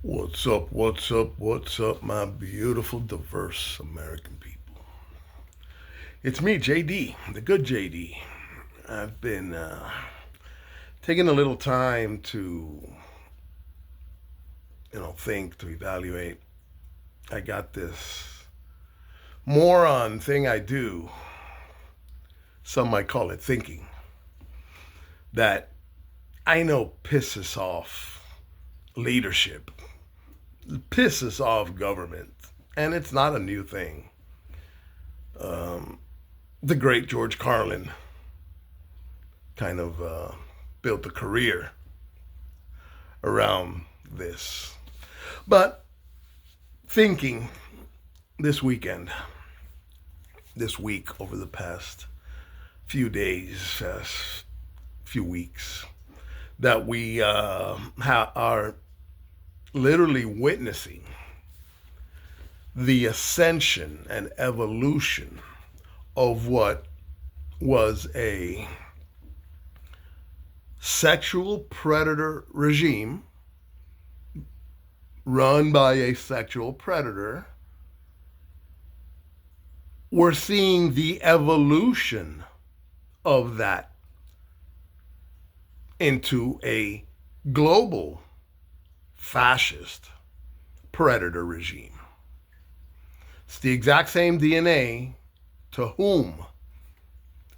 What's up, what's up, what's up, my beautiful, diverse American people? It's me, JD, the good JD. I've been taking a little time to, think, to evaluate. I got this moron thing I do, some might call it thinking, that I know pisses off leadership, pisses off government, and it's not a new thing. The great George Carlin kind of built a career around this. But thinking this weekend, this week, over the past few days, few weeks, that we are literally witnessing the ascension and evolution of what was a sexual predator regime run by a sexual predator. We're seeing the evolution of that into a global fascist predator regime. It's the exact same DNA, to whom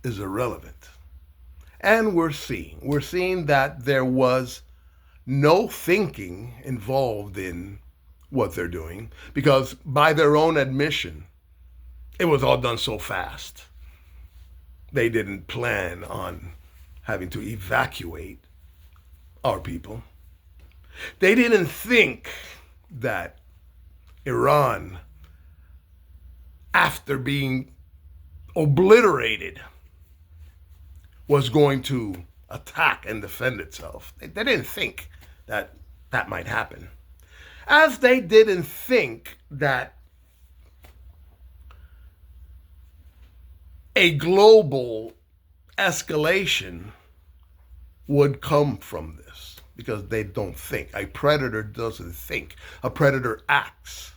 is irrelevant. And we're seeing that there was no thinking involved in what they're doing, because by their own admission, it was all done so fast. They didn't plan on having to evacuate our people. They didn't think that Iran, after being obliterated, was going to attack and defend itself. They didn't think that that might happen. As they didn't think that a global escalation would come from this, because they don't think. A predator doesn't think. A predator acts.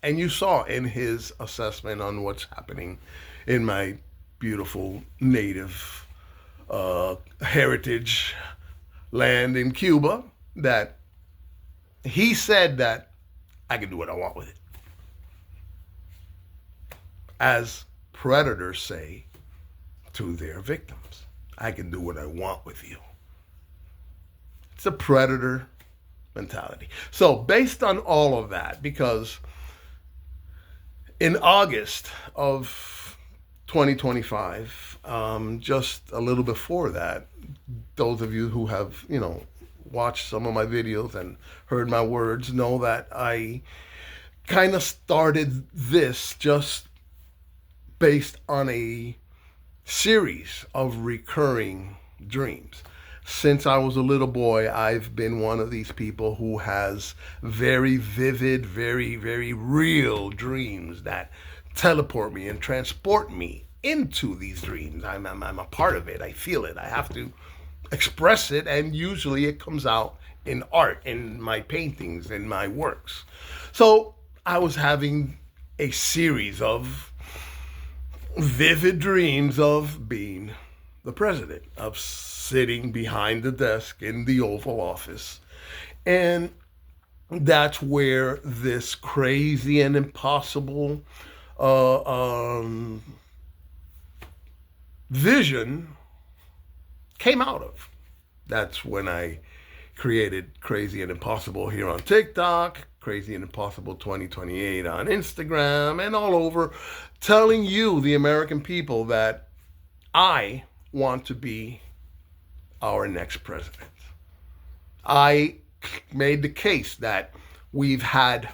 And you saw in his assessment on what's happening in my beautiful native heritage land in Cuba, that he said that I can do what I want with it. As predators say to their victims, I can do what I want with you. It's a predator mentality. So, based on all of that, because in August of 2025, just a little before that, those of you who have, watched some of my videos and heard my words know that I kind of started this just based on a series of recurring dreams. Since I was a little boy, I've been one of these people who has very vivid, very, very real dreams that teleport me and transport me into these dreams. I'm a part of it. I feel it. I have to express it, and usually it comes out in art, in my paintings, in my works. So I was having a series of vivid dreams of being the president, of sitting behind the desk in the Oval Office. And that's where this crazy and impossible vision came out of. That's when I created Crazy and Impossible here on TikTok, Crazy and Impossible 2028 on Instagram, and all over, telling you, the American people, that I want to be our next president. I made the case that we've had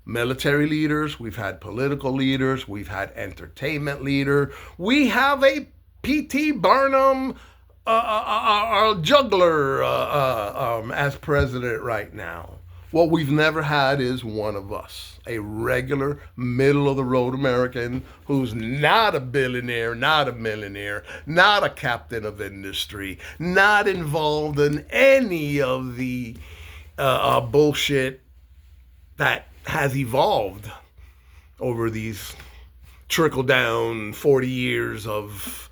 military leaders, we've had political leaders, we've had entertainment leader. We have a P.T. Barnum, our juggler, as president right now. What we've never had is one of us, a regular, middle of the road American who's not a billionaire, not a millionaire, not a captain of industry, not involved in any of the bullshit that has evolved over these trickle down 40 years of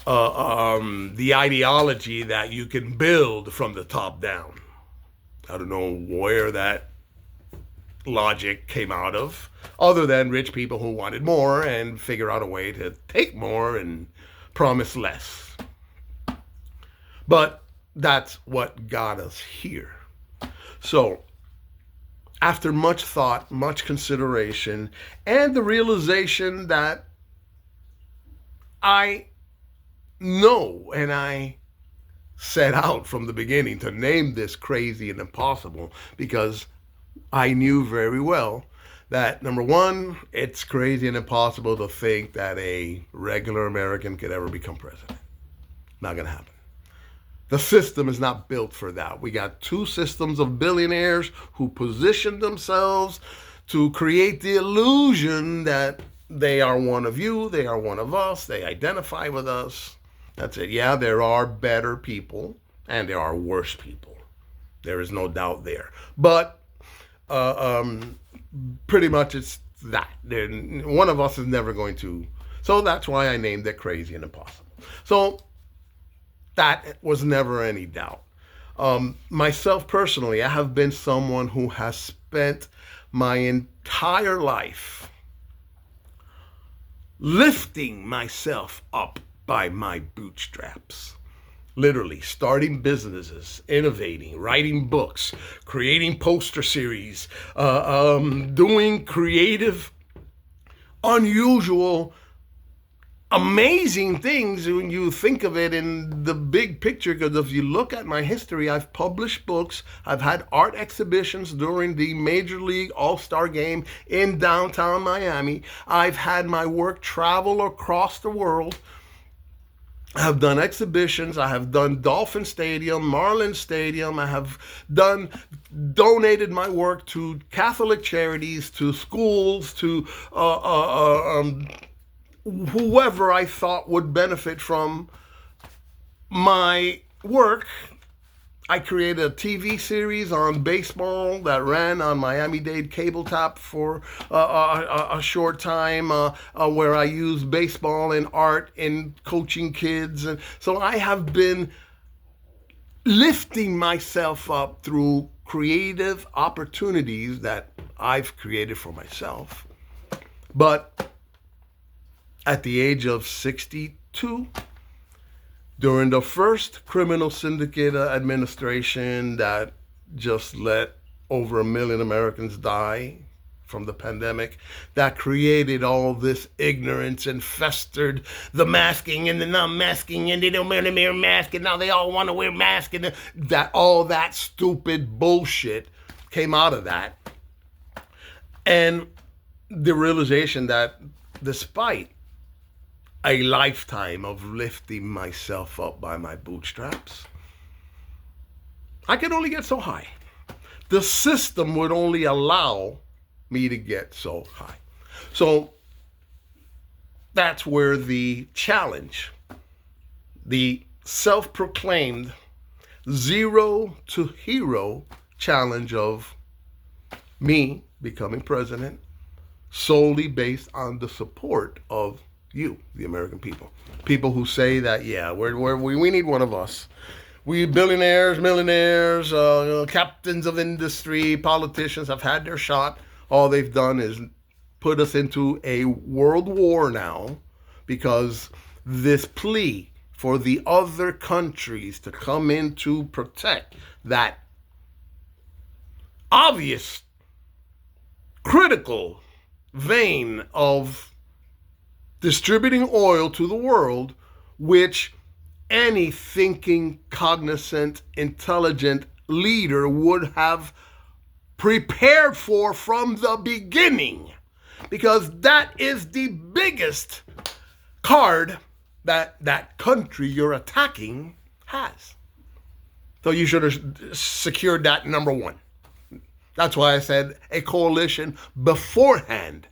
the ideology that you can build from the top down. I don't know where that logic came out of, other than rich people who wanted more and figure out a way to take more and promise less. But that's what got us here. So, after much thought, much consideration, and the realization that I know, and I set out from the beginning to name this Crazy and Impossible, because I knew very well that, number one, it's crazy and impossible to think that a regular American could ever become president. Not going to happen. The system is not built for that. We got two systems of billionaires who position themselves to create the illusion that they are one of you, they are one of us, they identify with us. That's it. Yeah, there are better people and there are worse people. There is no doubt there. But pretty much it's that. One of us is never going to. So that's why I named it Crazy and Impossible. So that was never any doubt. Myself personally, I have been someone who has spent my entire life lifting myself up by my bootstraps. Literally starting businesses, innovating, writing books, creating poster series, doing creative, unusual, amazing things when you think of it in the big picture. Because if you look at my history, I've published books, I've had art exhibitions during the Major League All-Star Game in downtown Miami. I've had my work travel across the world. I have done exhibitions. I have done Dolphin Stadium, Marlin Stadium. I have donated my work to Catholic charities, to schools, to whoever I thought would benefit from my work. I created a TV series on baseball that ran on Miami-Dade cable top for a short time, where I used baseball and art in coaching kids. And so I have been lifting myself up through creative opportunities that I've created for myself. But at the age of 62, during the first criminal syndicate administration that just let over 1 million Americans die from the pandemic, that created all this ignorance and festered the masking and the non-masking, and they don't want to wear masks, and now they all want to wear masks, and that all that stupid bullshit came out of that. And the realization that despite a lifetime of lifting myself up by my bootstraps, I could only get so high. The system would only allow me to get so high. So that's where the challenge, the self-proclaimed zero to hero challenge of me becoming president, solely based on the support of you, the American people. People who say that, yeah, we need one of us. We billionaires, millionaires, captains of industry, politicians have had their shot. All they've done is put us into a world war now, because this plea for the other countries to come in to protect that obvious, critical vein of distributing oil to the world, which any thinking, cognizant, intelligent leader would have prepared for from the beginning, because that is the biggest card that that country you're attacking has. So you should have secured that, number one. That's why I said a coalition beforehand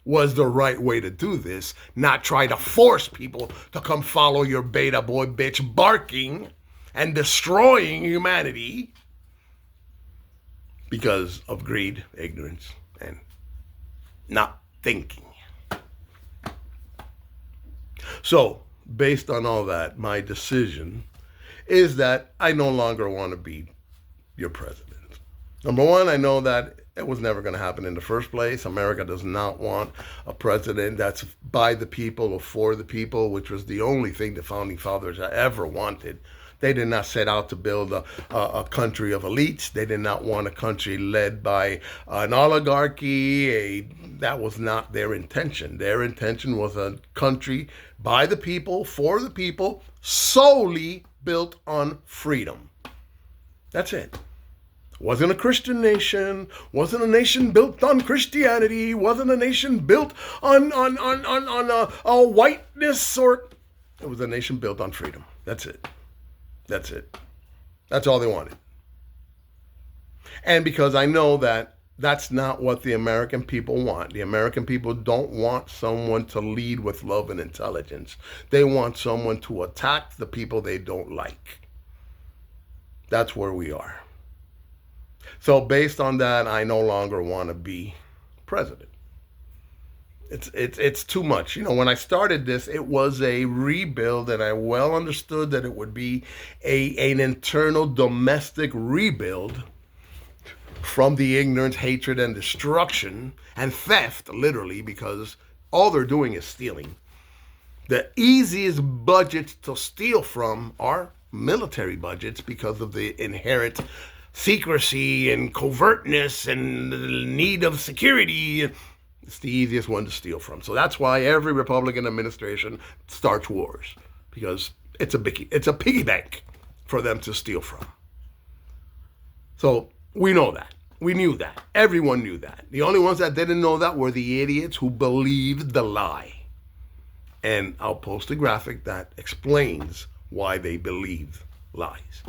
was the right way to do this, not try to force people to come follow your beta boy bitch barking and destroying humanity. because of greed, ignorance, and not thinking. So, based on all that, my decision is that I no longer want to be your president. Number one, I know that it was never going to happen in the first place. America does not want a president that's by the people or for the people, which was the only thing the founding fathers ever wanted. They did not set out to build a country of elites. They did not want a country led by an oligarchy. That was not their intention. Their intention was a country by the people, for the people, solely built on freedom. That's it. Wasn't a Christian nation, wasn't a nation built on Christianity, wasn't a nation built on a whiteness, or it was a nation built on freedom. That's it. That's it. That's all they wanted. And because I know that that's not what the American people want. The American people don't want someone to lead with love and intelligence. They want someone to attack the people they don't like. That's where we are. So based on that, I no longer want to be president. It's too much. You know, when I started this, it was a rebuild, and I well understood that it would be an internal domestic rebuild from the ignorance, hatred, and destruction, and theft, literally, because all they're doing is stealing. The easiest budgets to steal from are military budgets because of the inherent secrecy and covertness and the need of security. It's the easiest one to steal from. So that's why every Republican administration starts wars, because it's a piggy bank for them to steal from. So we know that. We knew that. Everyone knew that. The only ones that didn't know that were the idiots who believed the lie. And I'll post a graphic that explains why they believe lies.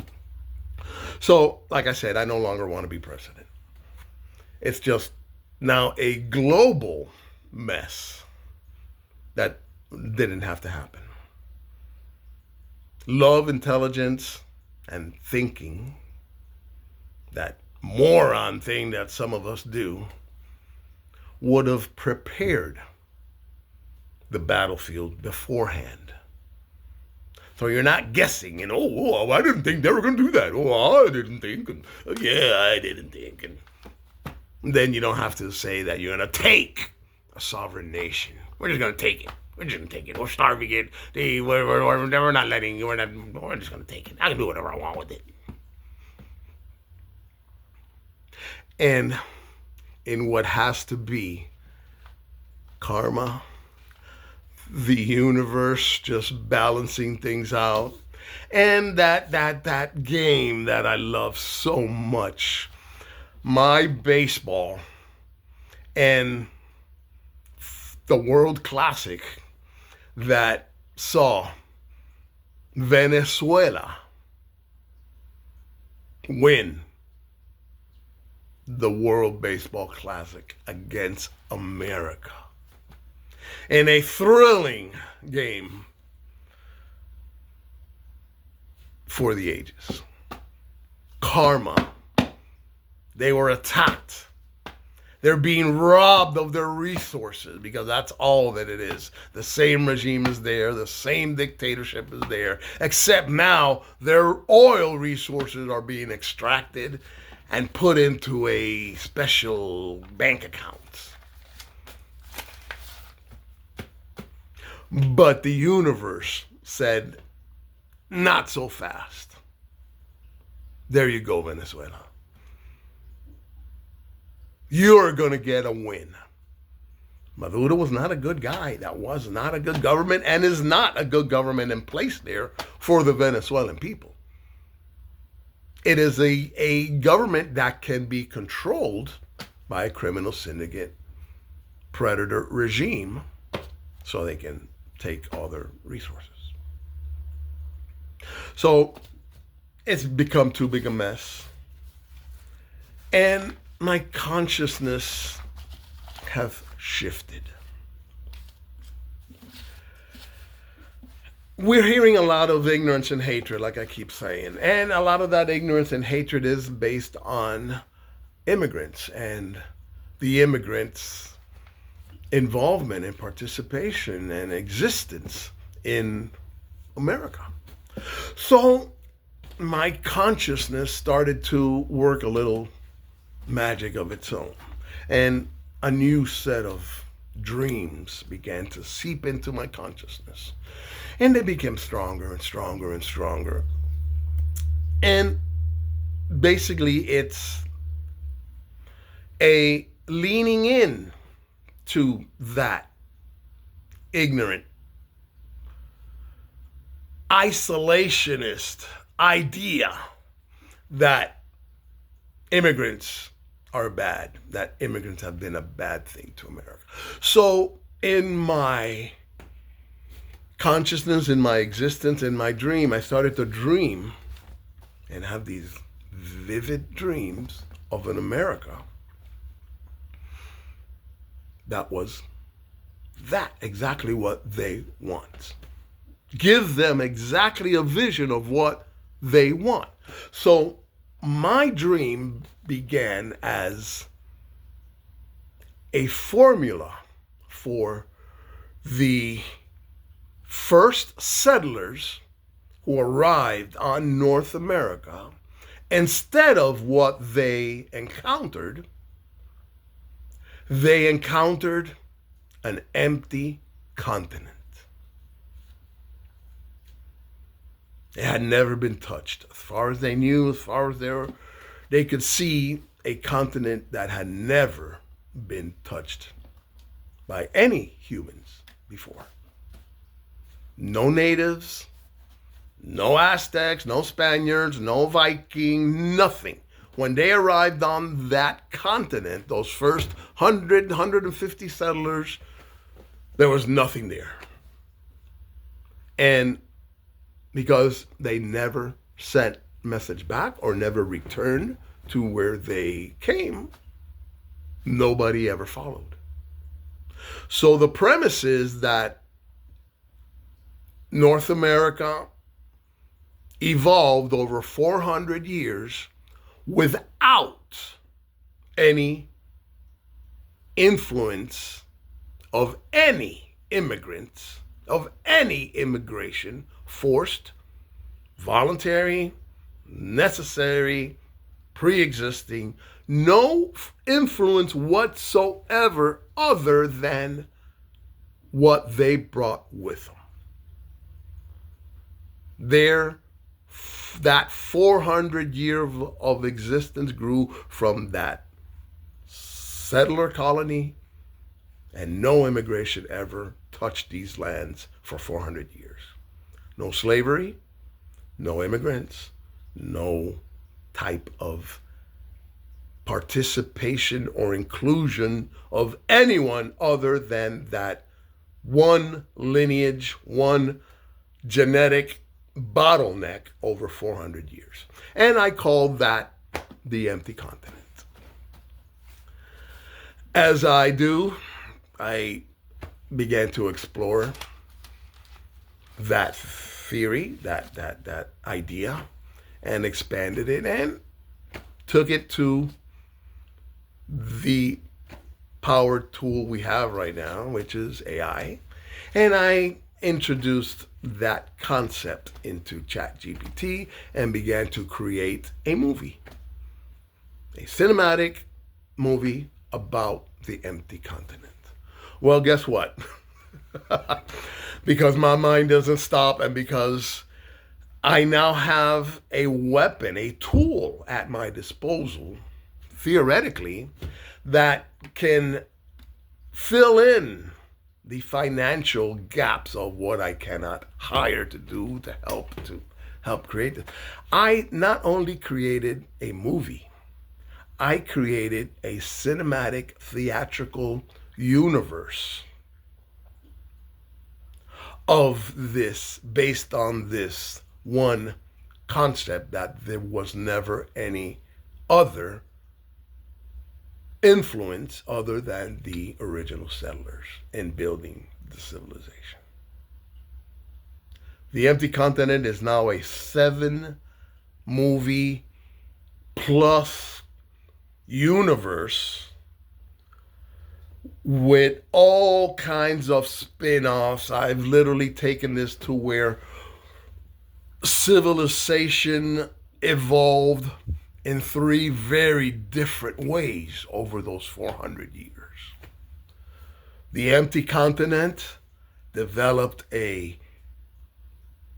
So, like I said, I no longer want to be president. It's just now a global mess that didn't have to happen. Love, intelligence, and thinking, that moron thing that some of us do, would have prepared the battlefield beforehand. So you're not guessing and, I didn't think they were going to do that. I didn't think. And, yeah, I didn't think. And then you don't have to say that you're going to take a sovereign nation. We're just going to take it. We're just going to take it. We're starving it. We're not letting you. We're just going to take it. I can do whatever I want with it. And in what has to be karma, the universe just balancing things out, and that game that I love so much, my baseball and the World Classic that saw Venezuela win the World Baseball Classic against America in a thrilling game for the ages. Karma. They were attacked. They're being robbed of their resources, because that's all that it is. The same regime is there. The same dictatorship is there. Except now their oil resources are being extracted and put into a special bank account. But the universe said, not so fast. There you go, Venezuela. You're going to get a win. Maduro was not a good guy. That was not a good government, and is not a good government in place there for the Venezuelan people. It is a government that can be controlled by a criminal syndicate predator regime so they can take all their resources. So it's become too big a mess. And my consciousness have shifted. We're hearing a lot of ignorance and hatred, like I keep saying. And a lot of that ignorance and hatred is based on immigrants and the immigrants' involvement and participation and existence in America. So my consciousness started to work a little magic of its own. And a new set of dreams began to seep into my consciousness. And they became stronger and stronger and stronger. And basically, it's a leaning in to that ignorant, isolationist idea that immigrants are bad, that immigrants have been a bad thing to America. So in my consciousness, in my existence, in my dream, I started to dream and have these vivid dreams of an America that was that, exactly what they want. Give them exactly a vision of what they want. So my dream began as a formula for the first settlers who arrived on North America. Instead of what they encountered an empty continent. It had never been touched. As far as they knew, as far as they could see a continent that had never been touched by any humans before. No natives, no Aztecs, no Spaniards, no Viking, nothing. When they arrived on that continent, those first 150 settlers, there was nothing there. And because they never sent message back or never returned to where they came, nobody ever followed. So the premise is that North America evolved over 400 years without any influence of any immigrants, of any immigration, forced, voluntary, necessary, pre-existing, no influence whatsoever other than what they brought with them. That 400 years of existence grew from that settler colony, and no immigration ever touched these lands for 400 years. No slavery, no immigrants, no type of participation or inclusion of anyone other than that one lineage, one genetic bottleneck over 400 years. And I call that the empty continent. As I do, I began to explore that theory, that idea, and expanded it and took it to the power tool we have right now, which is AI. And I introduced that concept into ChatGPT and began to create a movie, a cinematic movie about the empty continent. Well, guess what? Because my mind doesn't stop, and because I now have a weapon, a tool at my disposal, theoretically, that can fill in the financial gaps of what I cannot hire to do to help create this. I not only created a movie, I created a cinematic theatrical universe of this, based on this one concept, that there was never any other influence other than the original settlers in building the civilization. The Empty Continent is now a 7-movie plus universe with all kinds of spin-offs. I've literally taken this to where civilization evolved in three very different ways over those 400 years. The empty continent developed a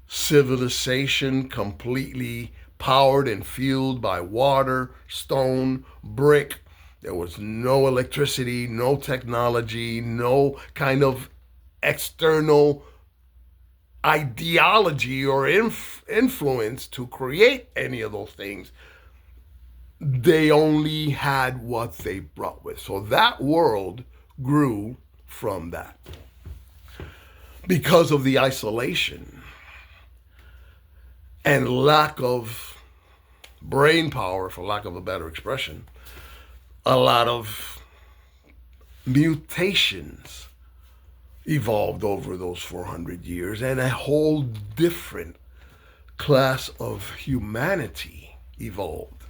civilization completely powered and fueled by water, stone, brick. There was no electricity, no technology, no kind of external ideology or influence to create any of those things. They only had what they brought with. So that world grew from that. Because of the isolation and lack of brain power, for lack of a better expression, a lot of mutations evolved over those 400 years, and a whole different class of humanity evolved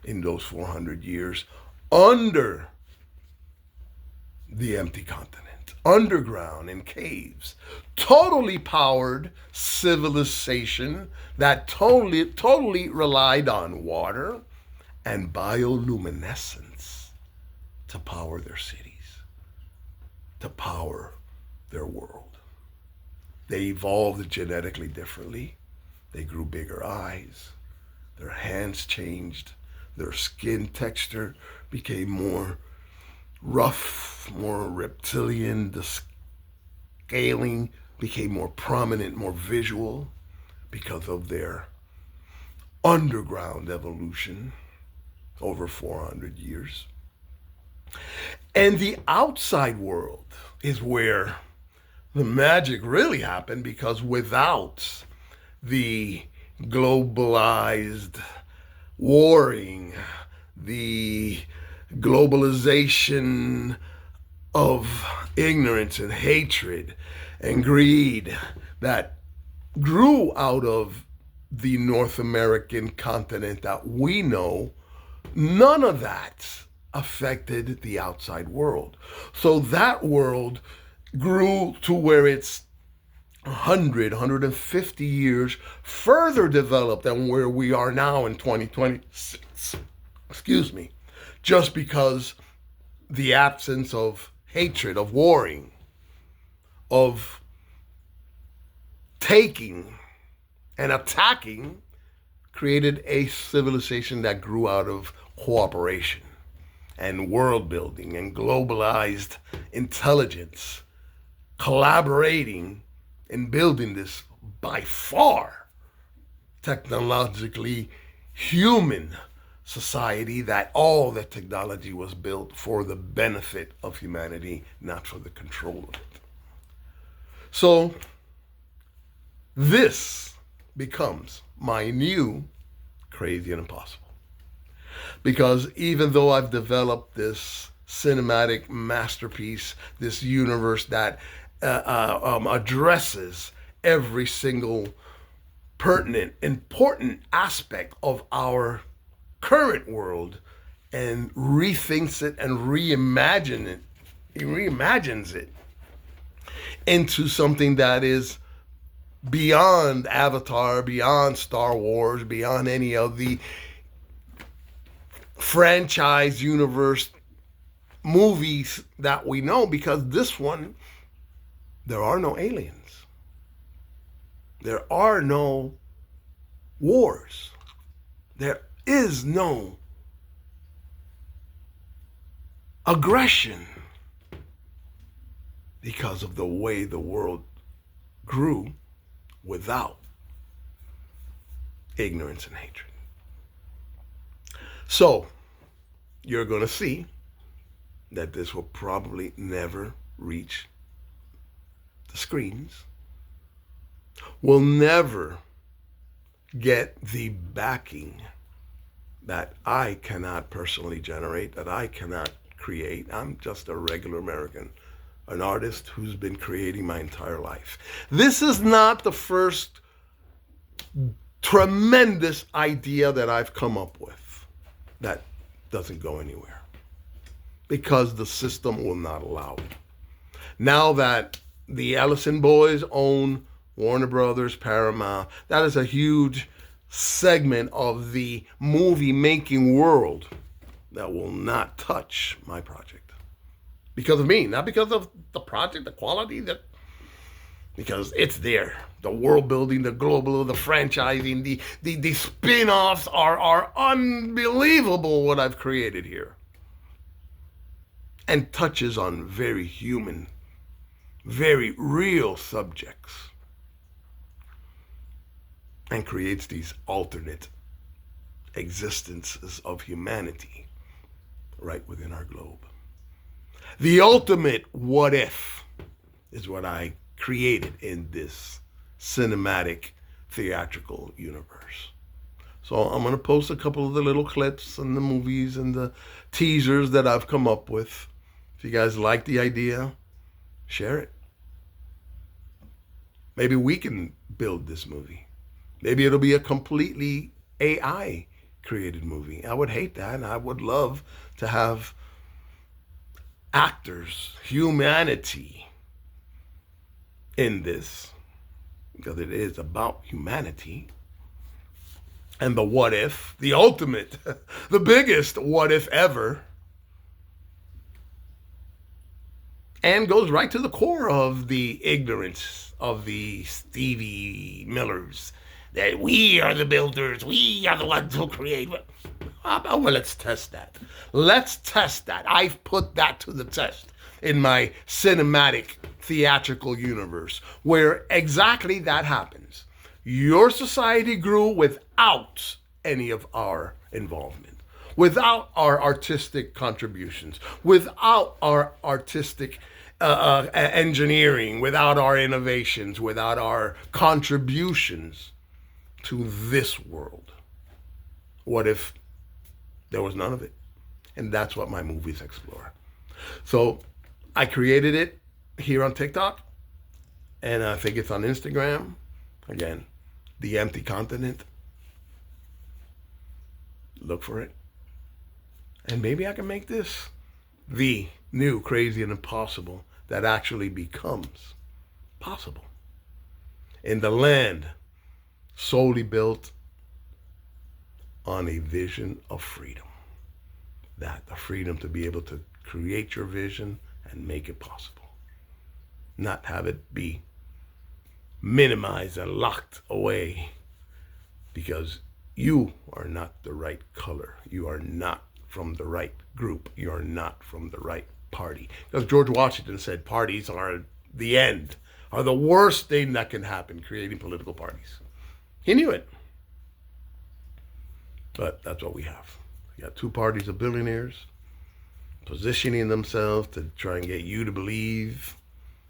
in those 400 years under the empty continent, underground in caves, totally powered civilization that totally relied on water and bioluminescence to power their cities, to power their world. They evolved genetically differently. They grew bigger eyes. Their hands changed. Their skin texture became more rough, more reptilian. The scaling became more prominent, more visual because of their underground evolution over 400 years. And the outside world is where the magic really happened, because without the globalized warring, the globalization of ignorance and hatred and greed that grew out of the North American continent that we know, none of that affected the outside world. So that world grew to where it's 150 years further developed than where we are now in 2026. Excuse me. Just because the absence of hatred, of warring, of taking and attacking created a civilization that grew out of cooperation and world building and globalized intelligence, collaborating and building this by far technologically human society, that all the technology was built for the benefit of humanity, not for the control of it. So this becomes my new Crazy and Impossible. Because even though I've developed this cinematic masterpiece, this universe that addresses every single pertinent, important aspect of our current world and rethinks it and reimagines it into something that is beyond Avatar, beyond Star Wars, beyond any of the franchise universe movies that we know, because this one, there are no aliens. There are no wars. There is no aggression because of the way the world grew without ignorance and hatred. So, you're going to see that this will probably never reach the screens, will never get the backing that I cannot personally generate, that I cannot create. I'm just a regular American, an artist who's been creating my entire life. This is not the first tremendous idea that I've come up with that doesn't go anywhere because the system will not allow it. Now that the Ellison boys own Warner Brothers, Paramount, that is a huge segment of the movie making world that will not touch my project because of me, not because of the project, the quality, because it's there. The world building, the global, the franchising, the spin-offs are unbelievable what I've created here. And touches on very human, very real subjects. And creates these alternate existences of humanity right within our globe. The ultimate what if is what I created in this cinematic theatrical universe. So I'm going to post a couple of the little clips and the movies and the teasers that I've come up with. If you guys like the idea, share it. Maybe we can build this movie. Maybe it'll be a completely AI created movie. I would hate that. I would love to have actors, humanity in this, because it is about humanity. And the what if, the ultimate, the biggest what if ever, and goes right to the core of the ignorance of the Stevie Millers, that we are the builders, we are the ones who create. Well, let's test that. Let's test that. I've put that to the test in my cinematic theatrical universe, where exactly that happens. Your society grew without any of our involvement, without our artistic contributions, without our artistic engineering, without our innovations, without our contributions to this world. What if there was none of it? And that's what my movies explore. So I created it here on TikTok, and I think it's on Instagram. Again, The Empty Continent. Look for it. And maybe I can make this the new crazy and impossible that actually becomes possible in the land solely built on a vision of freedom. That the freedom to be able to create your vision and make it possible. Not have it be minimized and locked away because you are not the right color. You are not from the right group. You are not from the right party. Because George Washington said parties are the end, are the worst thing that can happen, creating political parties. He knew it. But that's what we have. We got two parties of billionaires positioning themselves to try and get you to believe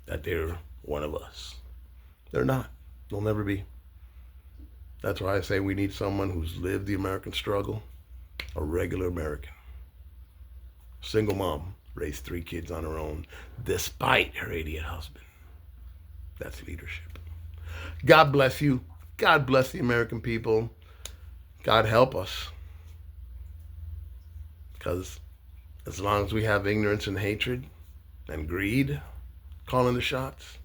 that they're one of us. They're not. They'll never be. That's why I say we need someone who's lived the American struggle, a regular American. Single mom, raised 3 kids on her own, despite her idiot husband. That's leadership. God bless you. God bless the American people. God help us. Because as long as we have ignorance and hatred and greed calling the shots,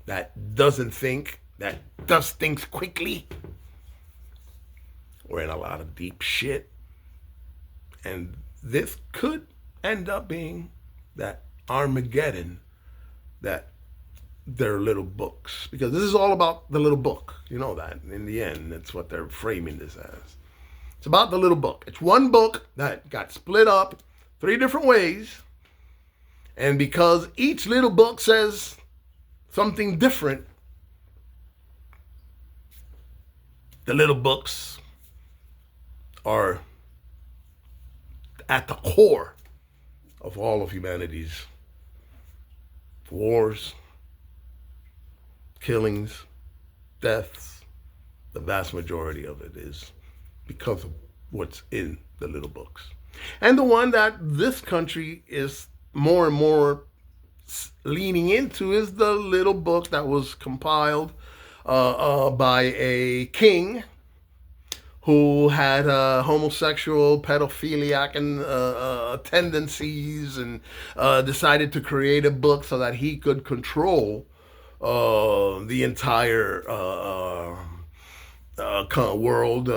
that doesn't think, that does things quickly, we're in a lot of deep shit. And this could end up being that Armageddon that their little books, because this is all about the little book. You know that. In the end, that's what they're framing this as. It's about the little book. It's one book that got split up 3 different ways. And because each little book says something different, the little books are at the core of all of humanity's wars, killings, deaths. The vast majority of it is because of what's in the little books. And the one that this country is more and more leaning into is the little book that was compiled by a king who had homosexual, pedophiliac, and tendencies, and decided to create a book so that he could control the entire world.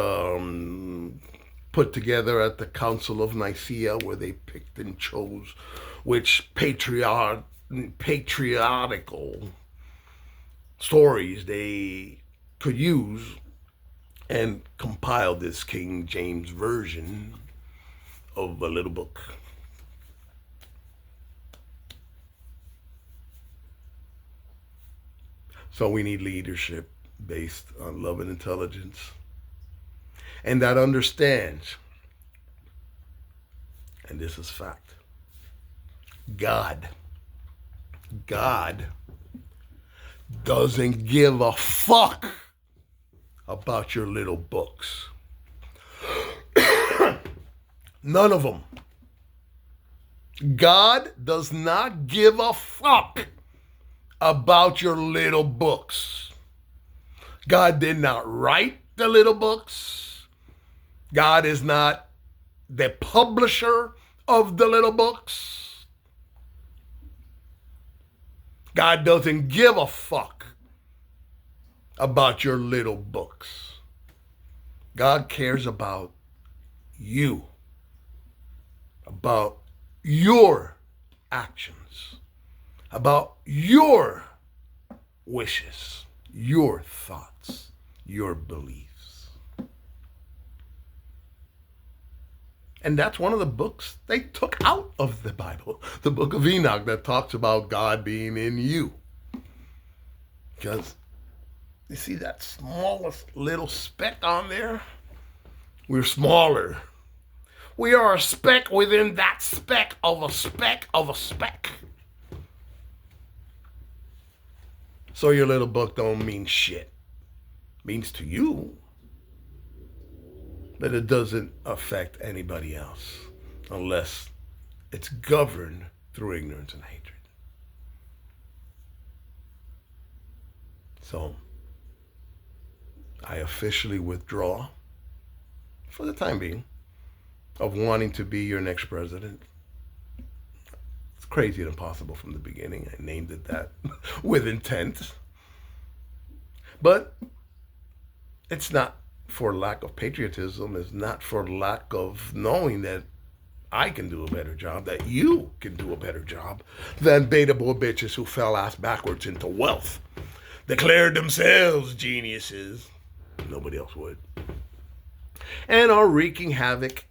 Put together at the Council of Nicaea, where they picked and chose which patriotical stories they could use, and compiled this King James version of a little book. So we need leadership based on love and intelligence, and that understands, and this is fact, God doesn't give a fuck about your little books. None of them. God does not give a fuck about your little books. God did not write the little books. God is not the publisher of the little books. God doesn't give a fuck about your little books. God cares about you, about your actions, about your wishes, your thoughts, your beliefs. And that's one of the books they took out of the Bible, the book of Enoch, that talks about God being in you. Because you see that smallest little speck on there? We're smaller. We are a speck within that speck of a speck of a speck. So your little book don't mean shit. It means to you, but it doesn't affect anybody else unless it's governed through ignorance and hatred. So I officially withdraw, for the time being, of wanting to be your next president. It's crazy and impossible from the beginning. I named it that with intent. But it's not for lack of patriotism. It's not for lack of knowing that I can do a better job, that you can do a better job than beta boy bitches who fell ass backwards into wealth, declared themselves geniuses. Nobody else would. And are wreaking havoc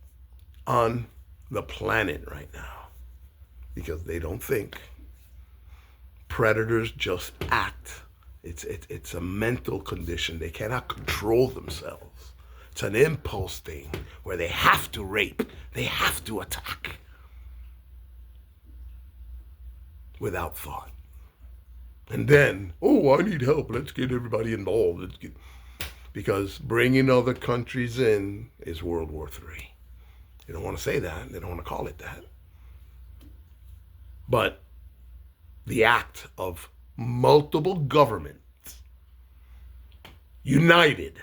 on the planet right now because they don't think. Predators just act. It's a mental condition. They cannot control themselves. It's an impulse thing where they have to rape, they have to attack without thought. And then, oh, I need help. Let's get everybody involved. Because bringing other countries in is World War III. They don't want to say that. They don't want to call it that. But the act of multiple governments united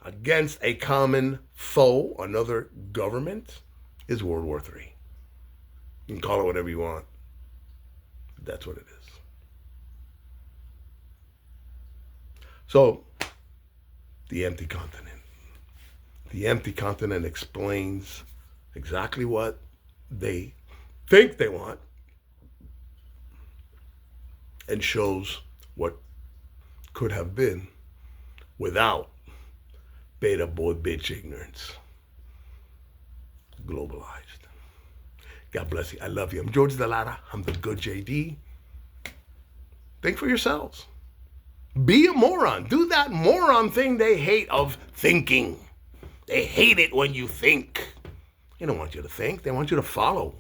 against a common foe, another government, is World War III. You can call it whatever you want. But that's what it is. So, the empty continent. The empty continent explains exactly what they think they want and shows what could have been without beta boy bitch ignorance. Globalized. God bless you. I love you. I'm George Delara. I'm the good JD. Think for yourselves. Be a moron. Do that moron thing they hate of thinking. They hate it when you think. They don't want you to think. They want you to follow.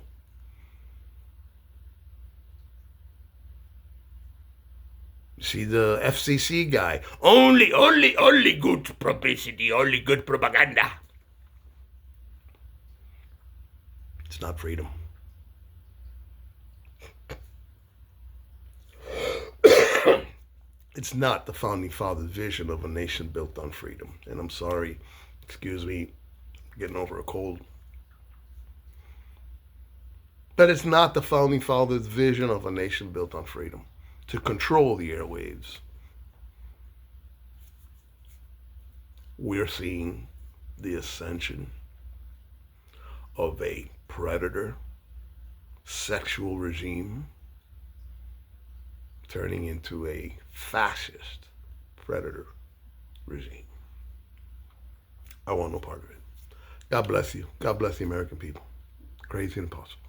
See the FCC guy. Only good publicity, only good propaganda. It's not freedom. It's not the Founding Fathers' vision of a nation built on freedom. And I'm sorry Excuse me, getting over a cold. But it's not the founding fathers' vision of a nation built on freedom to control the airwaves. We're seeing the ascension of a predator sexual regime turning into a fascist predator regime. I want no part of it. God bless you. God bless the American people. Crazy and impossible.